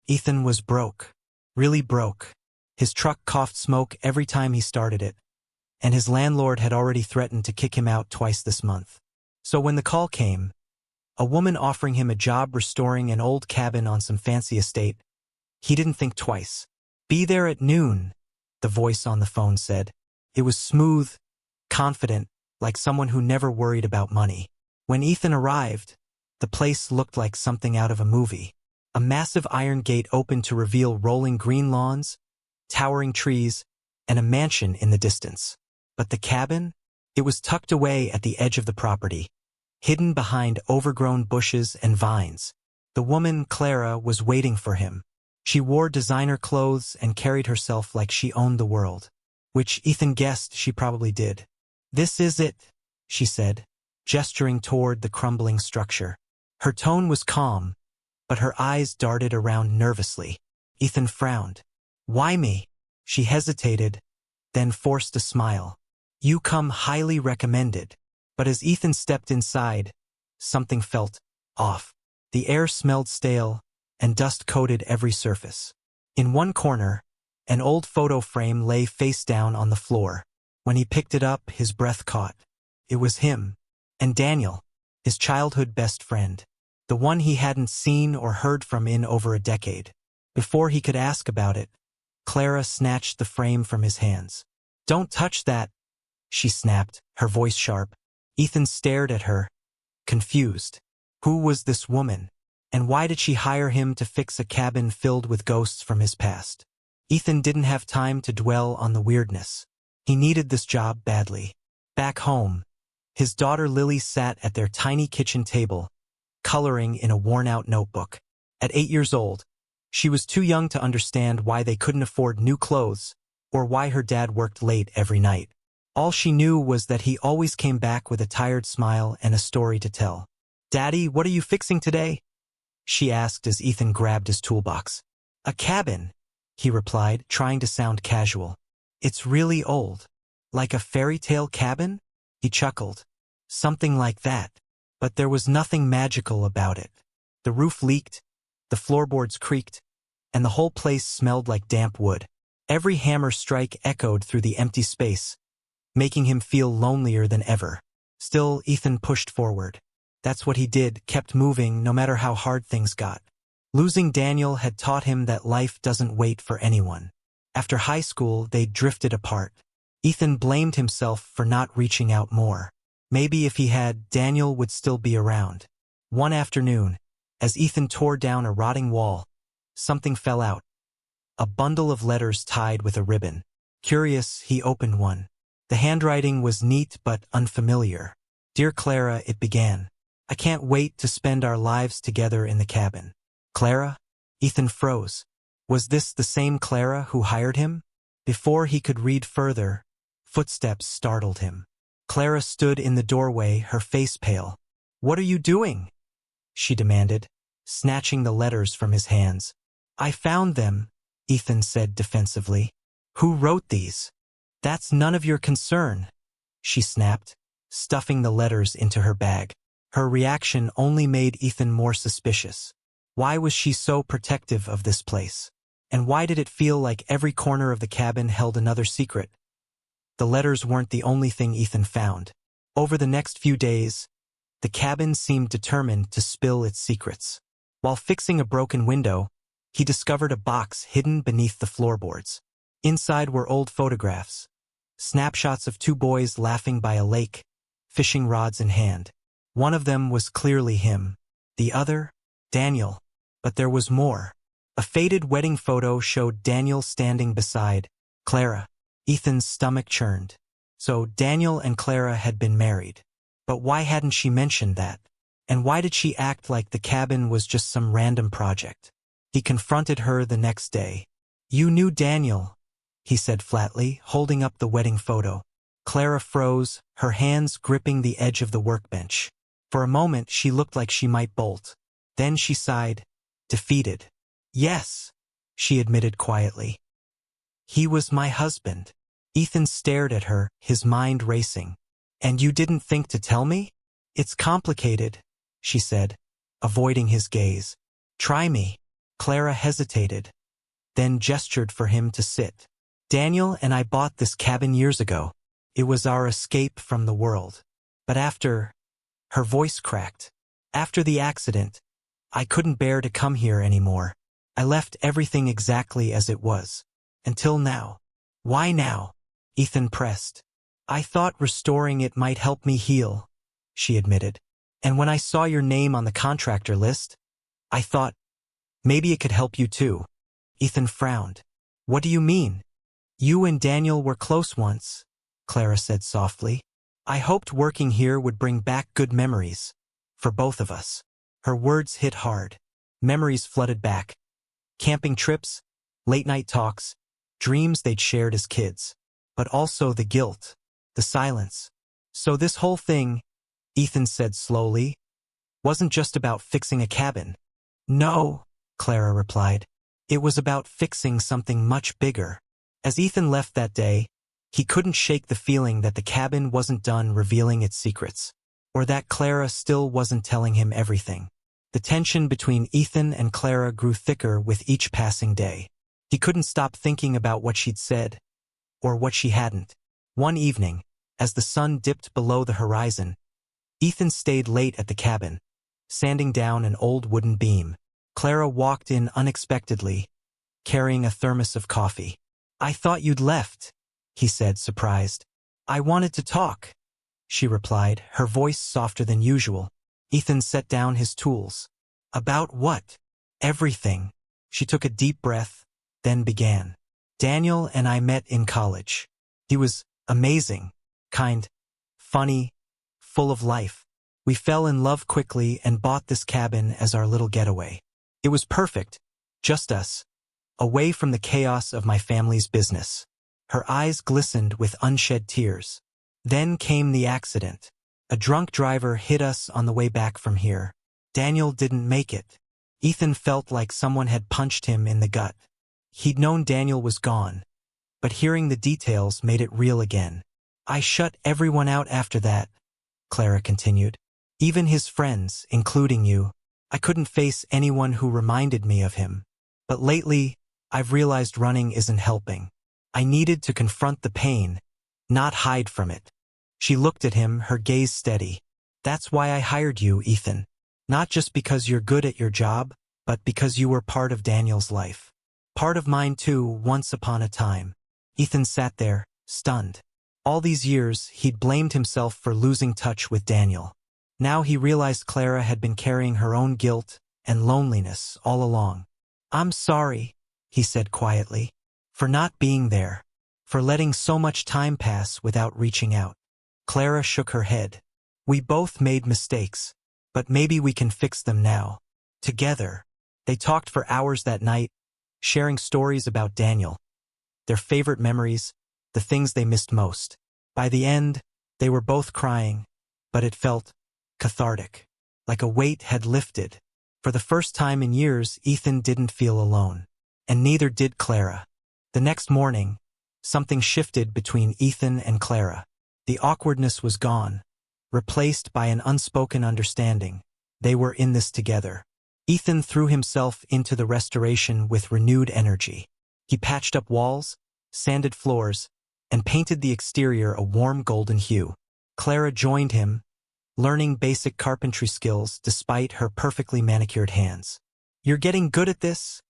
Ethan was broke. Really broke. His truck coughed smoke every time he started it, and his landlord had already threatened to kick him out twice this month. So when the call came, a woman offering him a job restoring an old cabin on some fancy estate, he didn't think twice. "Be there at noon," the voice on the phone said. It was smooth, confident, like someone who never worried about money. When Ethan arrived, the place looked like something out of a movie. A massive iron gate opened to reveal rolling green lawns, towering trees, and a mansion in the distance. But the cabin? It was tucked away at the edge of the property, hidden behind overgrown bushes and vines. The woman, Clara, was waiting for him. She wore designer clothes and carried herself like she owned the world, which Ethan guessed she probably did. "This is it," she said, gesturing toward the crumbling structure. Her tone was calm, but her eyes darted around nervously. Ethan frowned. "Why me?" She hesitated, then forced a smile. "You come highly recommended." But as Ethan stepped inside, something felt off. The air smelled stale, and dust coated every surface. In one corner, an old photo frame lay face down on the floor. When he picked it up, his breath caught. It was him, and Daniel, his childhood best friend, the one he hadn't seen or heard from in over a decade. Before he could ask about it, Clara snatched the frame from his hands. "Don't touch that," she snapped, her voice sharp. Ethan stared at her, confused. Who was this woman? And why did she hire him to fix a cabin filled with ghosts from his past? Ethan didn't have time to dwell on the weirdness. He needed this job badly. Back home, his daughter Lily sat at their tiny kitchen table, coloring in a worn-out notebook. At 8 years old, she was too young to understand why they couldn't afford new clothes or why her dad worked late every night. All she knew was that he always came back with a tired smile and a story to tell. "Daddy, what are you fixing today?" she asked as Ethan grabbed his toolbox. "A cabin," he replied, trying to sound casual. "It's really old." "Like a fairy tale cabin?" He chuckled. "Something like that." But there was nothing magical about it. The roof leaked, the floorboards creaked, and the whole place smelled like damp wood. Every hammer strike echoed through the empty space, making him feel lonelier than ever. Still, Ethan pushed forward. That's what he did, kept moving no matter how hard things got. Losing Daniel had taught him that life doesn't wait for anyone. After high school, they drifted apart. Ethan blamed himself for not reaching out more. Maybe if he had, Daniel would still be around. One afternoon, as Ethan tore down a rotting wall, something fell out. A bundle of letters tied with a ribbon. Curious, he opened one. The handwriting was neat but unfamiliar. "Dear Clara," it began. "I can't wait to spend our lives together in the cabin." "Clara?" Ethan froze. Was this the same Clara who hired him? Before he could read further, footsteps startled him. Clara stood in the doorway, her face pale. "What are you doing?" she demanded, snatching the letters from his hands. "I found them," Ethan said defensively. "Who wrote these?" "That's none of your concern," she snapped, stuffing the letters into her bag. Her reaction only made Ethan more suspicious. Why was she so protective of this place? And why did it feel like every corner of the cabin held another secret? The letters weren't the only thing Ethan found. Over the next few days, the cabin seemed determined to spill its secrets. While fixing a broken window, he discovered a box hidden beneath the floorboards. Inside were old photographs, snapshots of two boys laughing by a lake, fishing rods in hand. One of them was clearly him, the other, Daniel. But there was more. A faded wedding photo showed Daniel standing beside Clara. Ethan's stomach churned. So Daniel and Clara had been married. But why hadn't she mentioned that? And why did she act like the cabin was just some random project? He confronted her the next day. "You knew Daniel," he said flatly, holding up the wedding photo. Clara froze, her hands gripping the edge of the workbench. For a moment, she looked like she might bolt. Then she sighed, defeated. "Yes," she admitted quietly. "He was my husband." Ethan stared at her, his mind racing. "And you didn't think to tell me?" "It's complicated," she said, avoiding his gaze. "Try me." Clara hesitated, then gestured for him to sit. Daniel and I bought this cabin years ago. It was our escape from the world. But her voice cracked. After the accident, I couldn't bear to come here anymore. I left everything exactly as it was. Until now. Why now? Ethan pressed. I thought restoring it might help me heal, she admitted. And when I saw your name on the contractor list, I thought, maybe it could help you too. Ethan frowned. What do you mean? You and Daniel were close once, Clara said softly. I hoped working here would bring back good memories. For both of us. Her words hit hard. Memories flooded back. Camping trips, late-night talks, dreams they'd shared as kids. But also the guilt, the silence. So this whole thing, Ethan said slowly, wasn't just about fixing a cabin. No, Clara replied. It was about fixing something much bigger. As Ethan left that day, he couldn't shake the feeling that the cabin wasn't done revealing its secrets, or that Clara still wasn't telling him everything. The tension between Ethan and Clara grew thicker with each passing day. He couldn't stop thinking about what she'd said, or what she hadn't. One evening, as the sun dipped below the horizon, Ethan stayed late at the cabin, sanding down an old wooden beam. Clara walked in unexpectedly, carrying a thermos of coffee. I thought you'd left, he said, surprised. I wanted to talk, she replied, her voice softer than usual. Ethan set down his tools. About what? Everything. She took a deep breath, then began. Daniel and I met in college. He was amazing, kind, funny, full of life. We fell in love quickly and bought this cabin as our little getaway. It was perfect, just us, away from the chaos of my family's business. Her eyes glistened with unshed tears. Then came the accident. A drunk driver hit us on the way back from here. Daniel didn't make it. Ethan felt like someone had punched him in the gut. He'd known Daniel was gone, but hearing the details made it real again. I shut everyone out after that, Clara continued. Even his friends, including you. I couldn't face anyone who reminded me of him. But lately, I've realized running isn't helping. I needed to confront the pain, not hide from it. She looked at him, her gaze steady. That's why I hired you, Ethan. Not just because you're good at your job, but because you were part of Daniel's life. Part of mine too, once upon a time. Ethan sat there, stunned. All these years, he'd blamed himself for losing touch with Daniel. Now he realized Clara had been carrying her own guilt and loneliness all along. I'm sorry, he said quietly, for not being there, for letting so much time pass without reaching out. Clara shook her head. We both made mistakes, but maybe we can fix them now. Together. They talked for hours that night, sharing stories about Daniel, their favorite memories, the things they missed most. By the end, they were both crying, but it felt cathartic, like a weight had lifted. For the first time in years, Ethan didn't feel alone, and neither did Clara. The next morning, something shifted between Ethan and Clara. The awkwardness was gone, replaced by an unspoken understanding. They were in this together. Ethan threw himself into the restoration with renewed energy. He patched up walls, sanded floors, and painted the exterior a warm golden hue. Clara joined him, learning basic carpentry skills despite her perfectly manicured hands. You're getting good at this?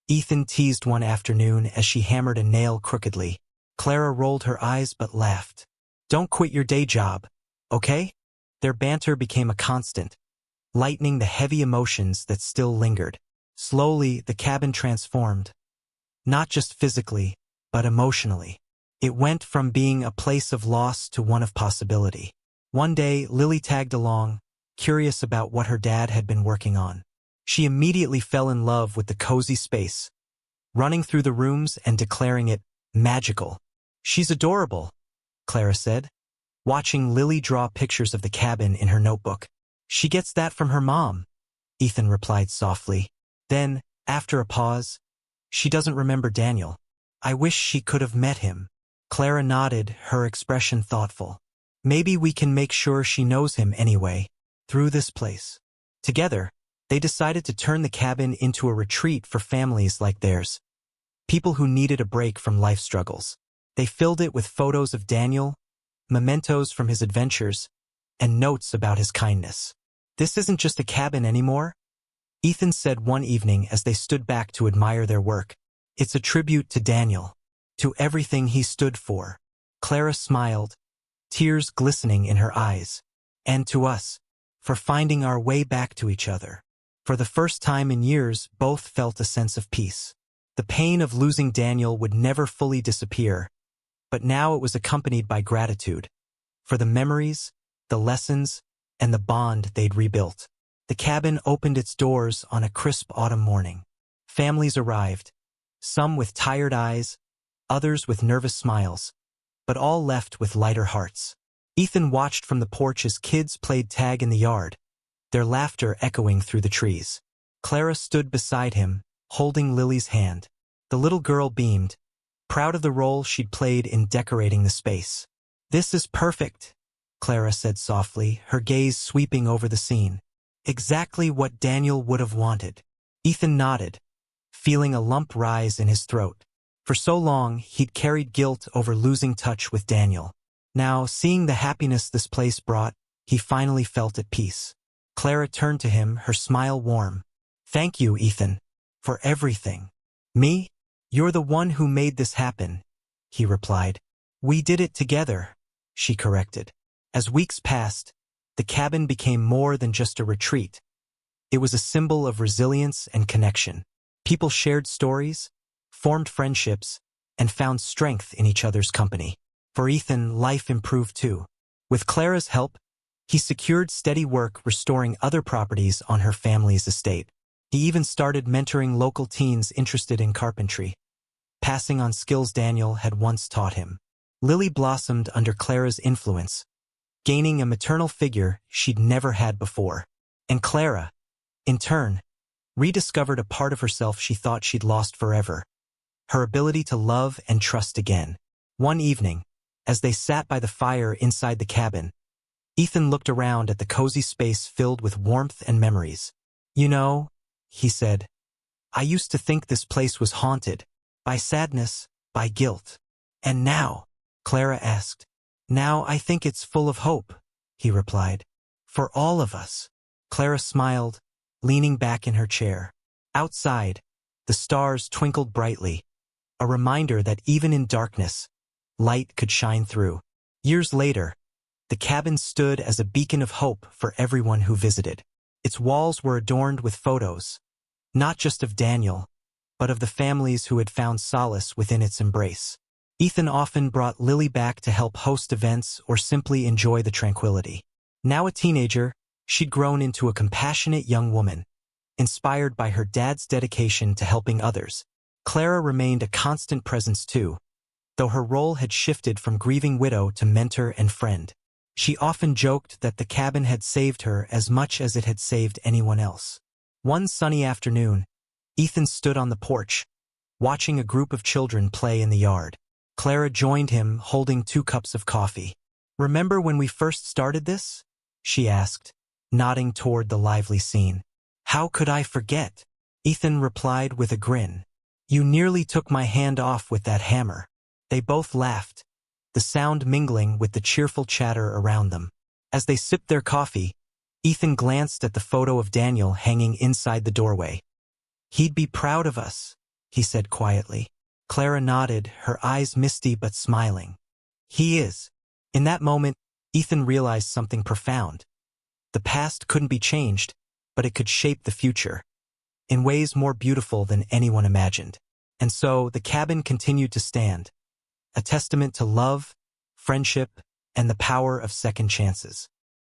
Ethan teased one afternoon as she hammered a nail crookedly. Clara rolled her eyes but laughed. Don't quit your day job, okay? Their banter became a constant, lightening the heavy emotions that still lingered. Slowly, the cabin transformed. Not just physically, but emotionally. It went from being a place of loss to one of possibility. One day, Lily tagged along, curious about what her dad had been working on. She immediately fell in love with the cozy space, running through the rooms and declaring it magical. She's adorable, Clara said, watching Lily draw pictures of the cabin in her notebook. She gets that from her mom, Ethan replied softly. Then, after a pause, she doesn't remember Daniel. I wish she could have met him. Clara nodded, her expression thoughtful. Maybe we can make sure she knows him anyway, through this place. Together, They decided to turn the cabin into a retreat for families like theirs, people who needed a break from life struggles. They filled it with photos of Daniel, mementos from his adventures, and notes about his kindness. "This isn't just a cabin anymore," Ethan said one evening as they stood back to admire their work. "It's a tribute to Daniel, to everything he stood for." Clara smiled, tears glistening in her eyes. "And to us, for finding our way back to each other." For the first time in years, both felt a sense of peace. The pain of losing Daniel would never fully disappear, but now it was accompanied by gratitude for the memories, the lessons, and the bond they'd rebuilt. The cabin opened its doors on a crisp autumn morning. Families arrived, some with tired eyes, others with nervous smiles, but all left with lighter hearts. Ethan watched from the porch as kids played tag in the yard, their laughter echoing through the trees. Clara stood beside him, holding Lily's hand. The little girl beamed, proud of the role she'd played in decorating the space. "This is perfect," Clara said softly, her gaze sweeping over the scene. "Exactly what Daniel would have wanted." Ethan nodded, feeling a lump rise in his throat. For so long, he'd carried guilt over losing touch with Daniel. Now, seeing the happiness this place brought, he finally felt at peace. Clara turned to him, her smile warm. "Thank you, Ethan, for everything." "Me? You're the one who made this happen," he replied. "We did it together," she corrected. As weeks passed, the cabin became more than just a retreat. It was a symbol of resilience and connection. People shared stories, formed friendships, and found strength in each other's company. For Ethan, life improved too. With Clara's help, he secured steady work restoring other properties on her family's estate. He even started mentoring local teens interested in carpentry, passing on skills Daniel had once taught him. Lily blossomed under Clara's influence, gaining a maternal figure she'd never had before. And Clara, in turn, rediscovered a part of herself she thought she'd lost forever, her ability to love and trust again. One evening, as they sat by the fire inside the cabin, Ethan looked around at the cozy space filled with warmth and memories. "You know," he said, "I used to think this place was haunted by sadness, by guilt. And now?" Clara asked. "Now I think it's full of hope," he replied. "For all of us." Clara smiled, leaning back in her chair. Outside, the stars twinkled brightly, a reminder that even in darkness, light could shine through. Years later, the cabin stood as a beacon of hope for everyone who visited. Its walls were adorned with photos, not just of Daniel, but of the families who had found solace within its embrace. Ethan often brought Lily back to help host events or simply enjoy the tranquility. Now a teenager, she'd grown into a compassionate young woman, inspired by her dad's dedication to helping others. Clara remained a constant presence too, though her role had shifted from grieving widow to mentor and friend. She often joked that the cabin had saved her as much as it had saved anyone else. One sunny afternoon, Ethan stood on the porch, watching a group of children play in the yard. Clara joined him, holding 2 cups of coffee. "Remember when we first started this?" she asked, nodding toward the lively scene. "How could I forget?" Ethan replied with a grin. "You nearly took my hand off with that hammer." They both laughed, the sound mingling with the cheerful chatter around them. As they sipped their coffee, Ethan glanced at the photo of Daniel hanging inside the doorway. "He'd be proud of us," he said quietly. Clara nodded, her eyes misty but smiling. "He is." In that moment, Ethan realized something profound. The past couldn't be changed, but it could shape the future, in ways more beautiful than anyone imagined. And so, the cabin continued to stand, a testament to love, friendship, and the power of second chances.